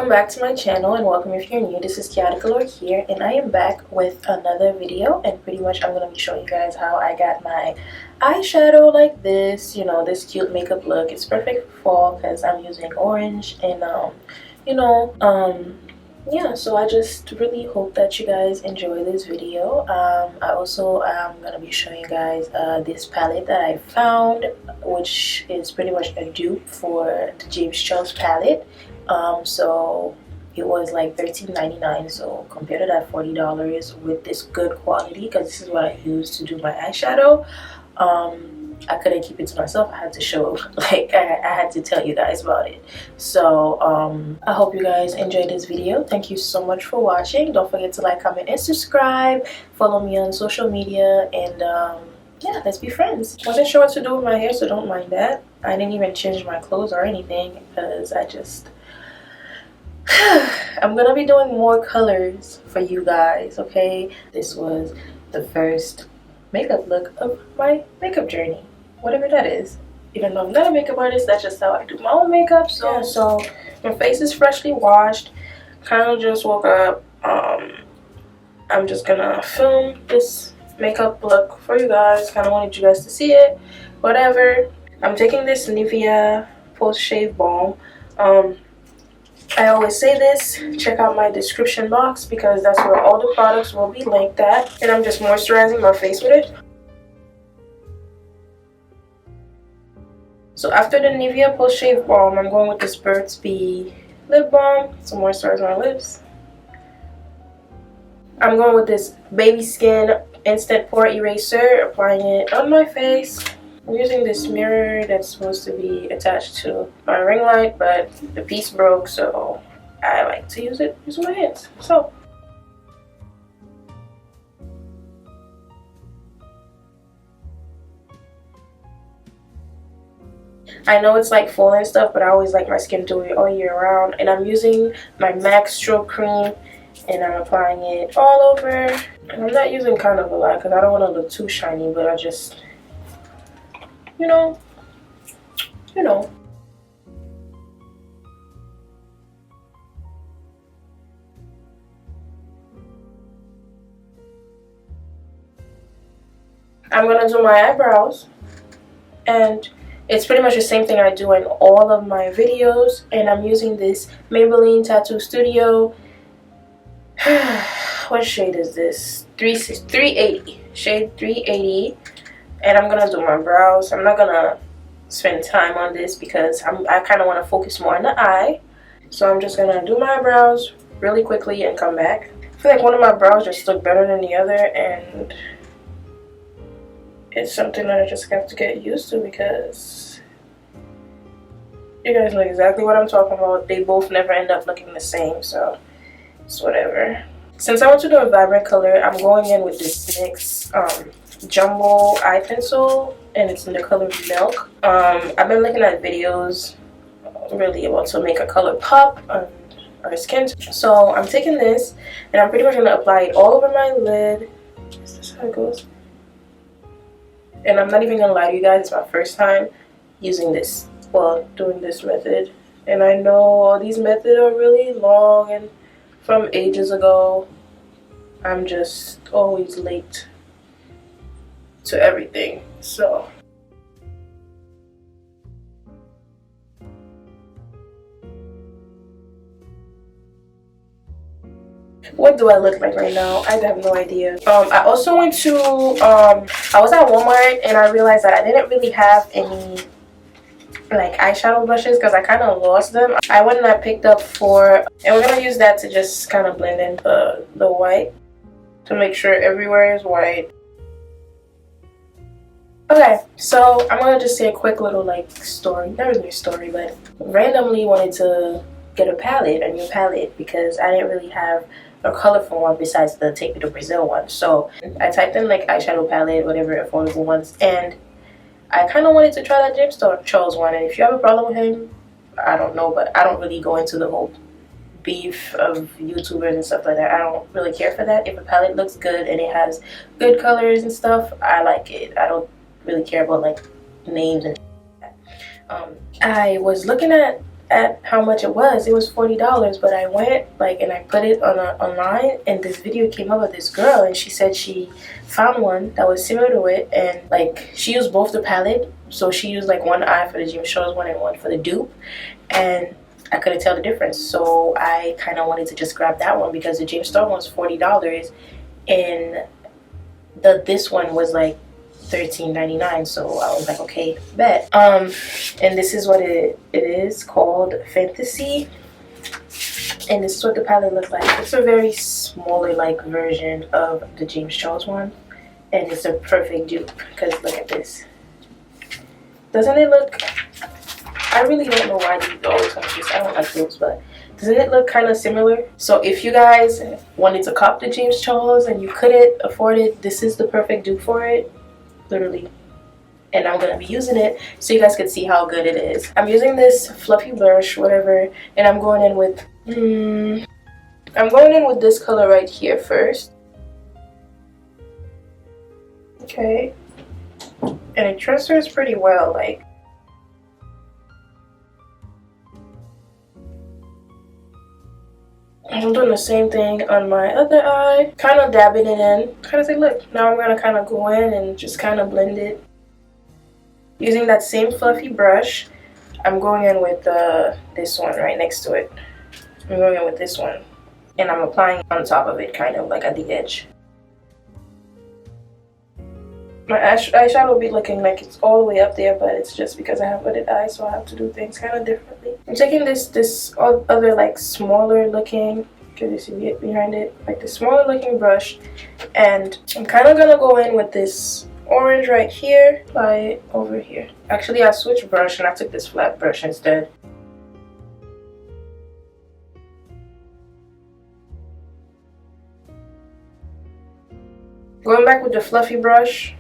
Welcome back to my channel, and welcome if you're new. This is chaotic.allure here, and I am back with another video. And pretty much I'm going to be showing you guys how I got my eyeshadow like this, you know, this cute makeup look. It's perfect for fall because I'm using orange, and yeah, so I just really hope that you guys enjoy this video. I also am going to be showing you guys this palette that I found, which is pretty much a dupe for the James Charles palette. So it was like $13.99, so compared to that $40 with this good quality, because this is what I use to do my eyeshadow. I couldn't keep it to myself. I had to show, like, I had to tell you guys about it. So I hope you guys enjoyed this video. Thank you so much for watching. Don't forget to like, comment, and subscribe. Follow me on social media, and yeah, let's be friends. Wasn't sure what to do with my hair, so don't mind that. I didn't even change my clothes or anything because I just I'm gonna be doing more colors for you guys, okay? This was the first makeup look of my makeup journey, whatever that is. Even though I'm not a makeup artist, that's just how I do my own makeup. So yeah, so my face is freshly washed, kind of just woke up. I'm just gonna film this makeup look for you guys. Kind of wanted you guys to see it, whatever. I'm taking this Nivea post shave balm. I always say this, check out my description box because that's where all the products will be linked at. And I'm just moisturizing my face with it. So after the Nivea post shave balm, I'm going with this burtsbee lip balm to moisturize my lips. I'm going with this baby skin instant pore eraser, applying it on my face. I'm using this mirror that's supposed to be attached to my ring light, but the piece broke, so I like to use it using my hands. So I know it's like fall and stuff, but I always like my skin to be all year round. And I'm using my MAC strobe cream, and I'm applying it all over. And I'm not using kind of a lot because I don't want to look too shiny, but I just, you know. I'm gonna do my eyebrows, and it's pretty much the same thing I do in all of my videos. And I'm using this Maybelline Tattoo Studio. What shade is this? 380, shade 380. And I'm gonna do my brows. I'm not gonna spend time on this because I kind of want to focus more on the eye. So I'm just gonna do my brows really quickly and come back. I feel like one of my brows just look better than the other, and it's something that I just have to get used to because you guys know exactly what I'm talking about. They both never end up looking the same, so it's whatever. Since I want to do a vibrant color, I'm going in with this NYX jumbo eye pencil, and it's in the color Milk. I've been looking at videos really about to make a color pop on our skin. So I'm taking this, and I'm pretty much going to apply it all over my lid. Is this how it goes? And I'm not even going to lie to you guys, it's my first time using this, well, doing this method. And I know all these methods are really long and from ages ago. I'm just always late to everything, so what do I look like right now? I have no idea. I also went to I was at Walmart, and I realized that I didn't really have any like eyeshadow brushes because I kind of lost them. I went and I picked up 4, and we're gonna use that to just kind of blend in the white to make sure everywhere is white. Okay, so I'm gonna just say a quick little like story, not really a story, but randomly wanted to get a new palette because I didn't really have a colorful one besides the Take Me to Brazil one. So I typed in like eyeshadow palette, whatever affordable ones, and I kind of wanted to try that James Charles one. And if you have a problem with him, I don't know, but I don't really go into the whole beef of YouTubers and stuff like that. I don't really care for that. If a palette looks good and it has good colors and stuff, I like it. I don't really care about like names and I was looking at at how much it was. It was $40, but I went like and I put it on online, and this video came up with this girl, and she said she found one that was similar to it, and like she used both the palette. So she used like one eye for the James Charles one and one for the dupe, and I couldn't tell the difference. So I kind of wanted to just grab that one because the James Charles one was $40 and this one was like $13.99. So I was like, okay, bet. And this is what it is called, Fantasy, and this is what the palette looks like. It's a very smaller like version of the James Charles one, and it's a perfect dupe because look at this. Doesn't it look, I really don't know why these always have this. I don't like those, but doesn't it look kind of similar? So if you guys wanted to cop the James Charles and you couldn't afford it, this is the perfect dupe for it, literally. And I'm gonna be using it so you guys can see how good it is. I'm using this fluffy brush, whatever, and I'm going in with this color right here first. Okay, and it transfers pretty well, like. I'm doing the same thing on my other eye, kind of dabbing it in. Kind of say, look, now I'm gonna kind of go in and just kind of blend it. Using that same fluffy brush, I'm going in with this one right next to it. I'm going in with this one, and I'm applying on top of it, kind of like at the edge. My eyeshadow will be looking like it's all the way up there, but it's just because I have hooded eyes, so I have to do things kind of differently. I'm taking this other like smaller looking, can you see it behind it, like the smaller looking brush, and I'm kind of gonna go in with this orange right here, apply it over here. Actually, I switched brush and I took this flat brush instead. Going back with the fluffy brush.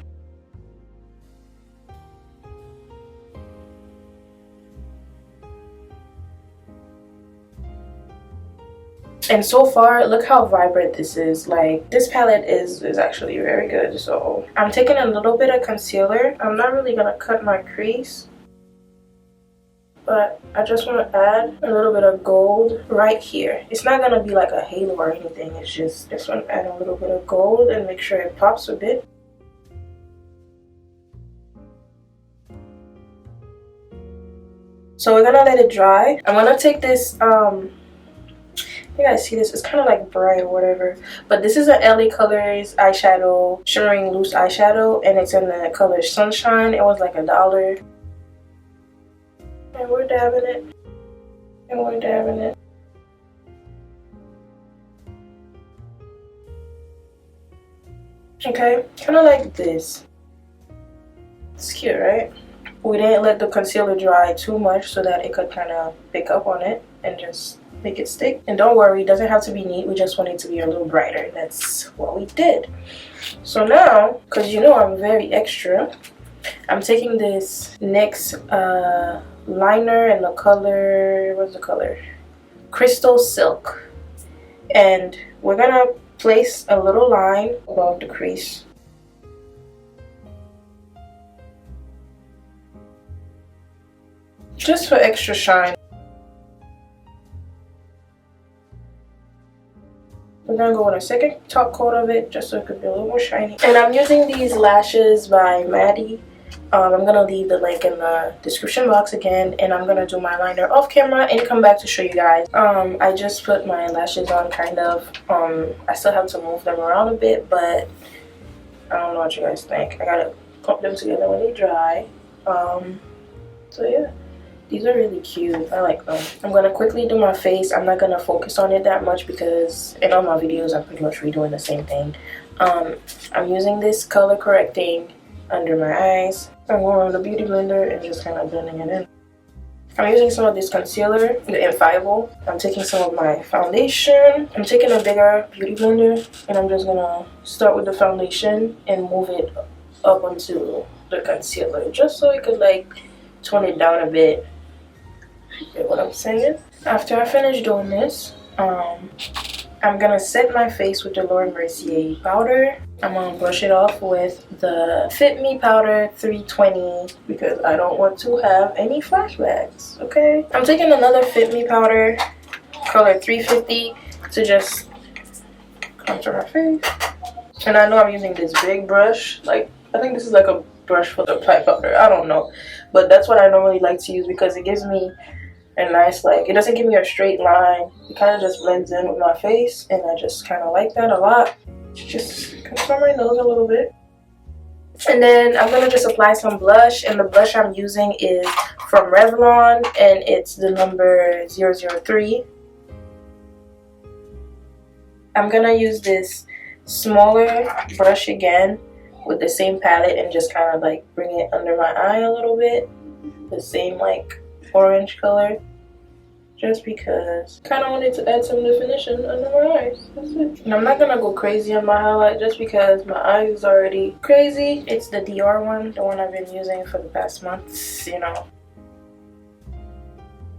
And so far, look how vibrant this is. Like, this palette is actually very good. So I'm taking a little bit of concealer. I'm not really gonna cut my crease, but I just want to add a little bit of gold right here. It's not gonna be like a halo or anything. It's just want to add a little bit of gold and make sure it pops a bit. So we're gonna let it dry. I'm gonna take this you guys see this, it's kind of like bright or whatever, but this is a LA Colors eyeshadow, shimmering loose eyeshadow, and it's in the color Sunshine. It was like $1, and we're dabbing it, and we're dabbing it. Okay, kind of like this. It's cute, right? We didn't let the concealer dry too much so that it could kind of pick up on it and just make it stick. And don't worry, it doesn't have to be neat, we just want it to be a little brighter. That's what we did. So now, because you know I'm very extra, I'm taking this NYX liner in the color, what's the color? Crystal Silk. And we're gonna place a little line above the crease. Just for extra shine. We're gonna go with a second top coat of it just so it could be a little more shiny. And I'm using these lashes by Maddie. I'm gonna leave the link in the description box again, and I'm gonna do my liner off camera and come back to show you guys. I just put my lashes on kind of. I still have to move them around a bit, but I don't know what you guys think. I gotta put them together when they dry. So yeah. These are really cute. I like them. I'm going to quickly do my face. I'm not going to focus on it that much because in all my videos I'm pretty much redoing the same thing. I'm using this color correcting under my eyes. I'm going on the beauty blender and just kind of blending it in. I'm using some of this concealer, the infallible. I'm taking some of my foundation. I'm taking a bigger beauty blender and I'm just going to start with the foundation and move it up onto the concealer just so it could like tone it down a bit. Get what I'm saying? After I finish doing this, I'm gonna set my face with the Mercier powder. I'm gonna brush it off with the Fit Me Powder 320 because I don't want to have any flashbacks, okay? I'm taking another Fit Me Powder color 350 to just contour my face. And I know I'm using this big brush. Like, I think this is like a brush for the apply powder. I don't know. But that's what I normally like to use because it gives me a nice, like, it doesn't give me a straight line. It kind of just blends in with my face. And I just kind of like that a lot. Just contour my nose a little bit. And then I'm going to just apply some blush. And the blush I'm using is from Revlon. And it's the number 003. I'm going to use this smaller brush again with the same palette and just kind of like bring it under my eye a little bit. The same like orange color. Just because I kind of wanted to add some definition under my eyes. That's it. And I'm not going to go crazy on my highlight just because my eyes is already crazy. It's the Dior one, the one I've been using for the past months, you know.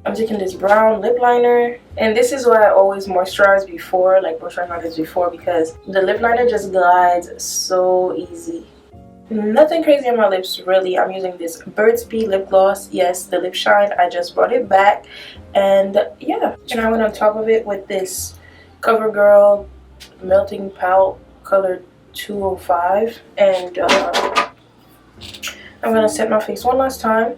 I'm taking this brown lip liner. And this is why I always moisturize before, like moisturize my lips before, because the lip liner just glides so easy. Nothing crazy on my lips really. I'm using this burtsbee lip gloss. Yes, the lip shine. I just brought it back. And yeah. And I went on top of it with this CoverGirl Melting Pout color 205. And I'm going to set my face one last time.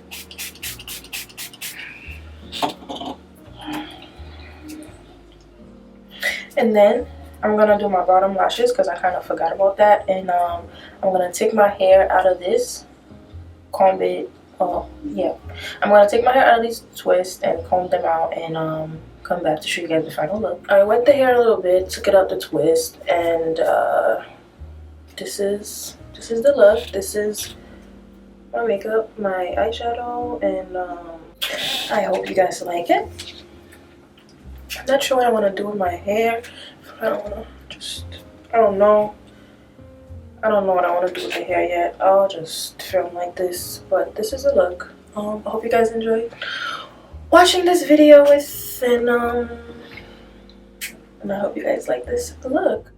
And then I'm going to do my bottom lashes because I kind of forgot about that. And I'm going to take my hair out of this, comb it. Oh, yeah. I'm going to take my hair out of these twists and comb them out and come back to show you guys the final look. I wet the hair a little bit, took it out the twist, and this is the look. This is my makeup, my eyeshadow, and I hope you guys like it. I'm not sure what I want to do with my hair. I don't know what I want to do with the hair yet. I'll just film like this, but this is a look. I hope you guys enjoyed watching this video and I hope you guys like this look.